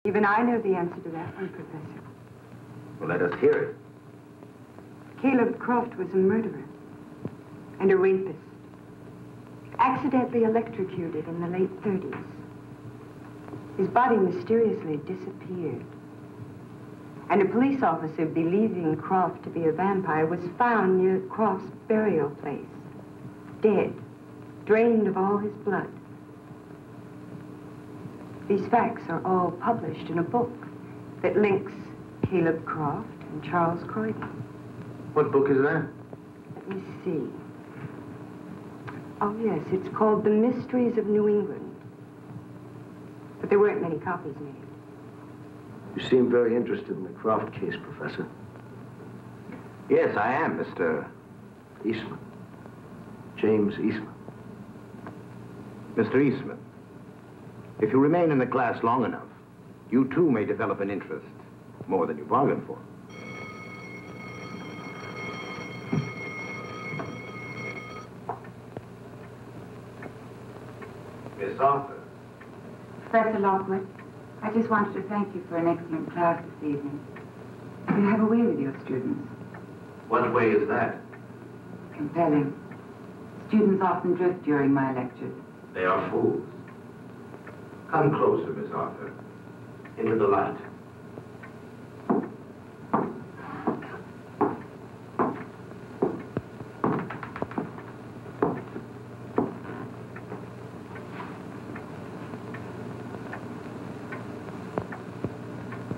Even I know the answer to that one, Professor. Well, let us hear it. Caleb Croft was a murderer and a rapist. Accidentally electrocuted in the late 30s. His body mysteriously disappeared. And a police officer believing Croft to be a vampire was found near Croft's burial place, dead, drained of all his blood. These facts are all published in a book that links Caleb Croft and Charles Croydon. What book is that? Let me see. Oh, yes, it's called The Mysteries of New England. But there weren't many copies made. You seem very interested in the Croft case, Professor. Yes, I am, Mr. Eastman. James Eastman. Mr. Eastman, if you remain in the class long enough, you too may develop an interest, more than you bargained for. Miss Arthur. Professor Lockwood, I just wanted to thank you for an excellent class this evening. You have a way with your students. What way is that? Compelling. Students often drift during my lectures. They are fools. Come closer, Miss Arthur. Into the light.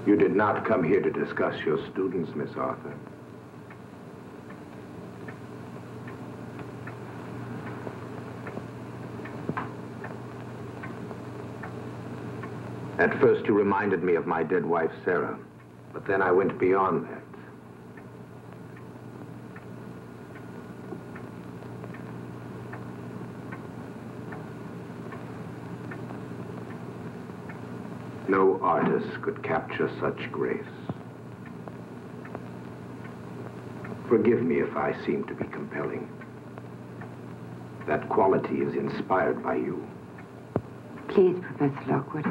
You did not come here to discuss your students, Miss Arthur. At first, you reminded me of my dead wife, Sarah. But then I went beyond that. No artist could capture such grace. Forgive me if I seem to be compelling. That quality is inspired by you. Please, Professor Lockwood.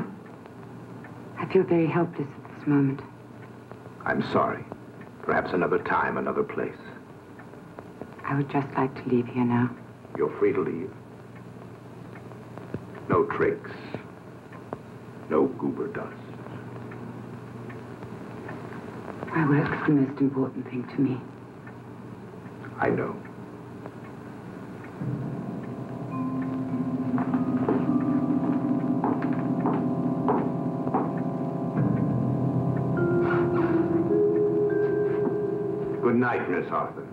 I feel very helpless at this moment. I'm sorry. Perhaps another time, another place. I would just like to leave here now. You're free to leave. No tricks. No goober dust. My work is the most important thing to me. I know. Good night, Miss Arthur.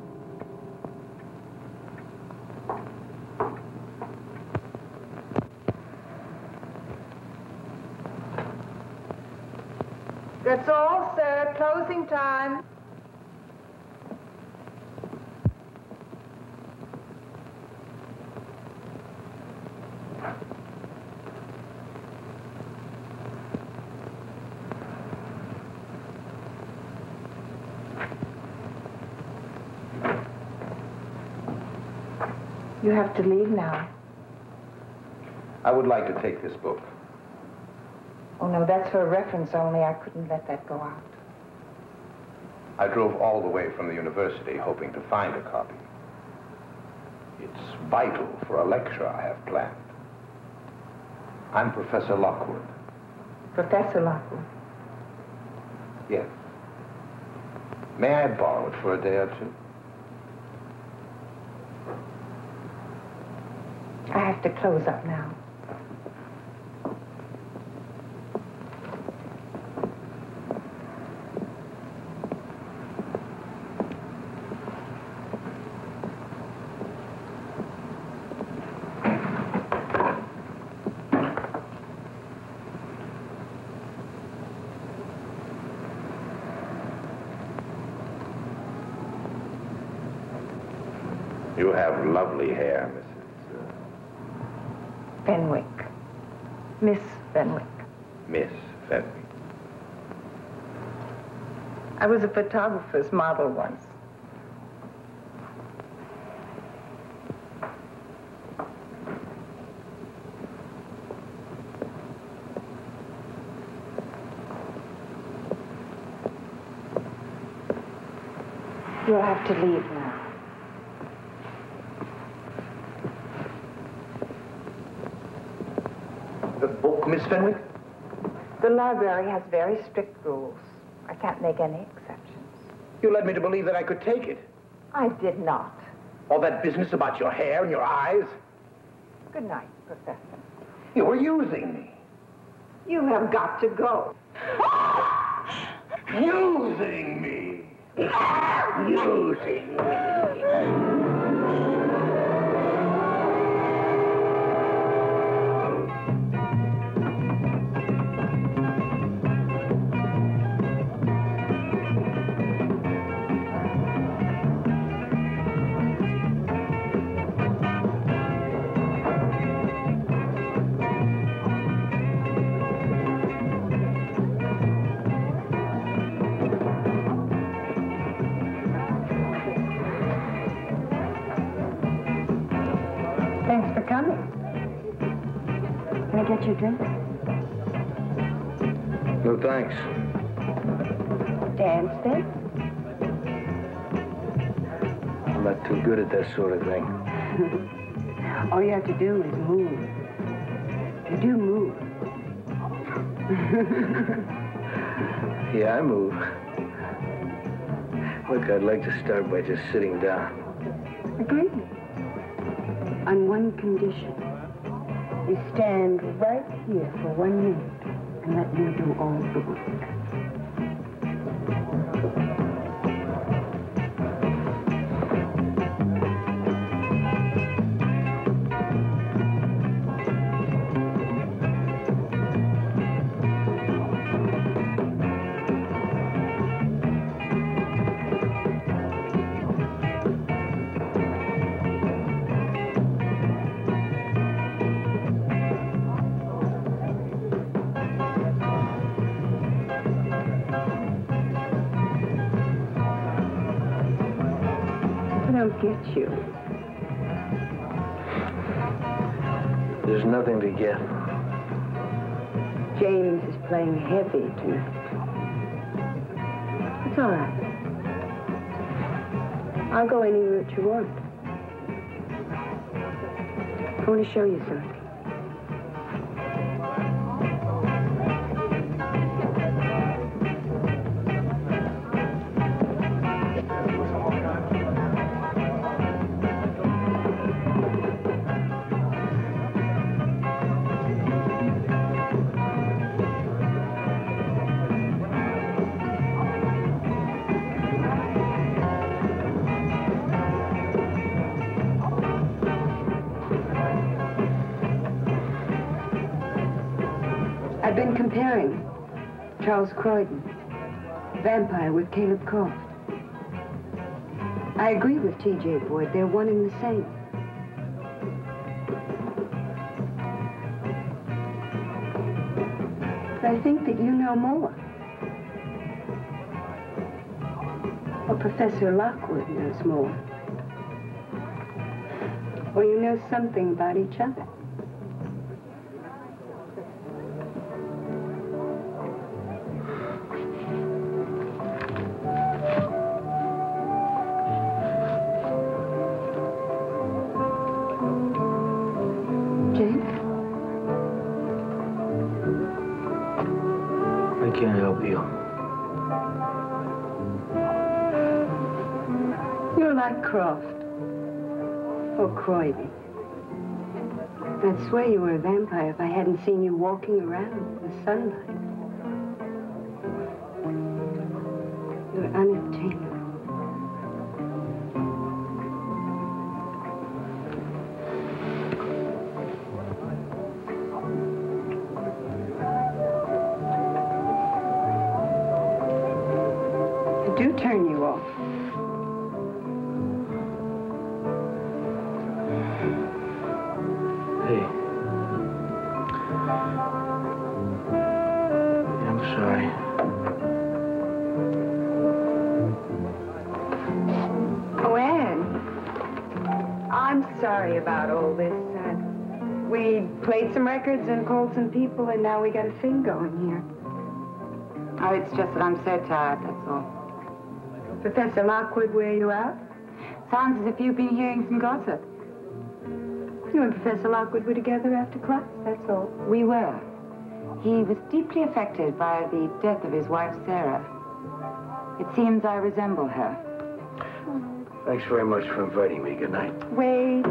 That's all, sir. Closing time. You have to leave now. I would like to take this book. Oh, no, that's for a reference only. I couldn't let that go out. I drove all the way from the university hoping to find a copy. It's vital for a lecture I have planned. I'm Professor Lockwood. Professor Lockwood? Yes. May I borrow it for a day or two? I have to close up now. You have lovely hair, Mrs. Fenwick. Miss Fenwick. Miss Fenwick. I was a photographer's model once. You'll have to leave now. The book, Miss Fenwick? The library has very strict rules. I can't make any exceptions. You led me to believe that I could take it. I did not. All that business about your hair and your eyes. Good night, Professor. You were using me. You have got to go. Using me. Using me. Thanks for coming. Can I get you a drink? No, thanks. Dance then? I'm not too good at that sort of thing. All you have to do is move. You do move. Yeah, I move. Look, I'd like to start by just sitting down. Agreed. On one condition. You stand right here for 1 minute and let me do all the work. I don't get you. There's nothing to get. James is playing heavy tonight. It's all right. I'll go any route you want. I want to show you something. I've been comparing Charles Croydon, vampire, with Caleb Croft. I agree with T.J. Boyd. They're one and the same. But I think that you know more. Or Professor Lockwood knows more. Or you know something about each other. I can't help you. You're like Croft. Or Croydon. I'd swear you were a vampire if I hadn't seen you walking around in the sunlight. You're unobtainable. Do turn you off. Hey. I'm sorry. Oh, Anne. I'm sorry about all this. We played some records and called some people, and now we got a thing going here. Oh, it's just that I'm so tired, that's all. Professor Lockwood wear you out? Sounds as if you've been hearing some gossip. You and Professor Lockwood were together after class, that's all. We were. He was deeply affected by the death of his wife, Sarah. It seems I resemble her. Thanks very much for inviting me. Good night. Wait.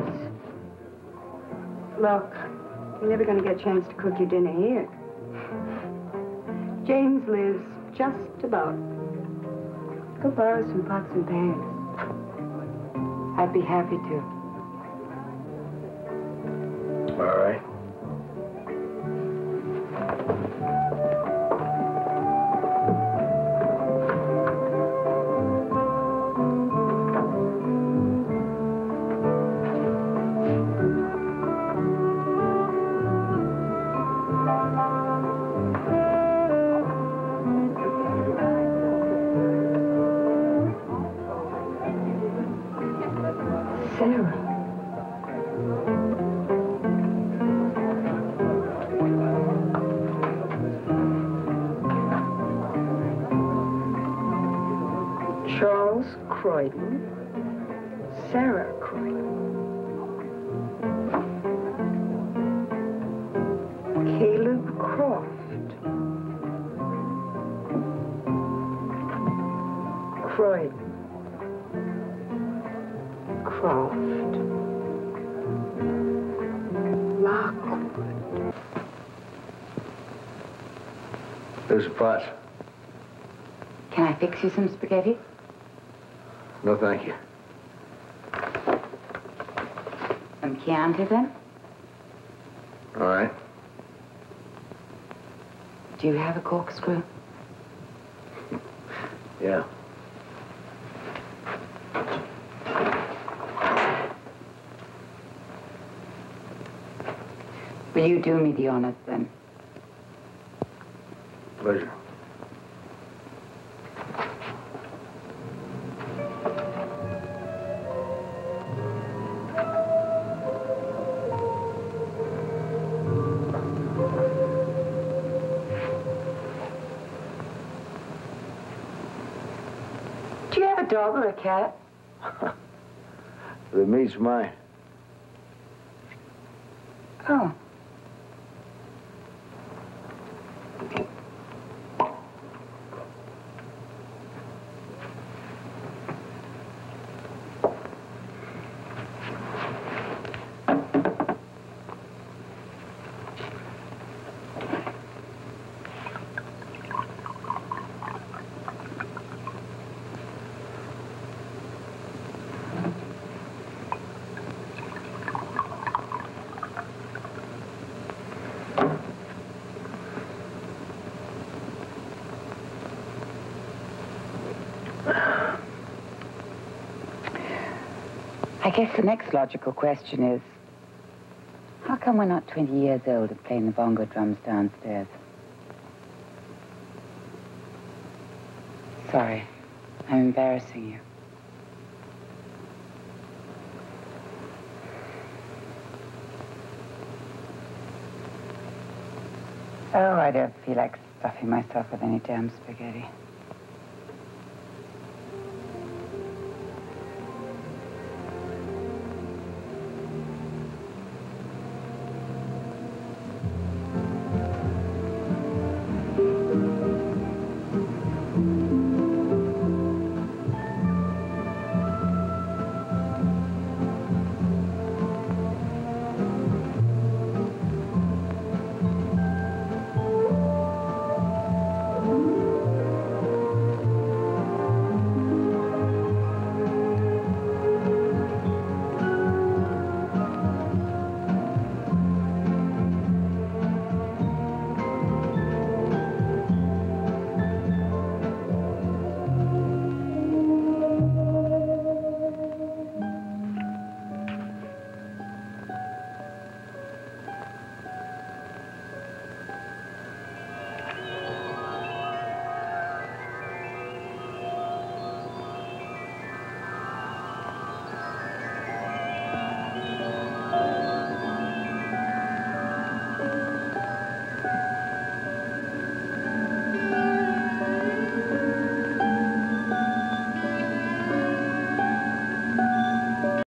Look, you're never going to get a chance to cook your dinner here. James lives just about. Go borrow some pots and pans. I'd be happy to. All right. Sarah. Charles Croydon, Sarah Croydon, Caleb Croft, Croydon, Croft, Lockwood. There's the pots. Can I fix you some spaghetti? No, thank you. Some Chianti, then? All right. Do you have a corkscrew? Yeah. Will you do me the honors, then? Pleasure. Do you have a dog or a cat? The meat's mine. Oh. I guess the next logical question is, how come we're not 20 years old and playing the bongo drums downstairs? Sorry, I'm embarrassing you. Oh, I don't feel like stuffing myself with any damn spaghetti.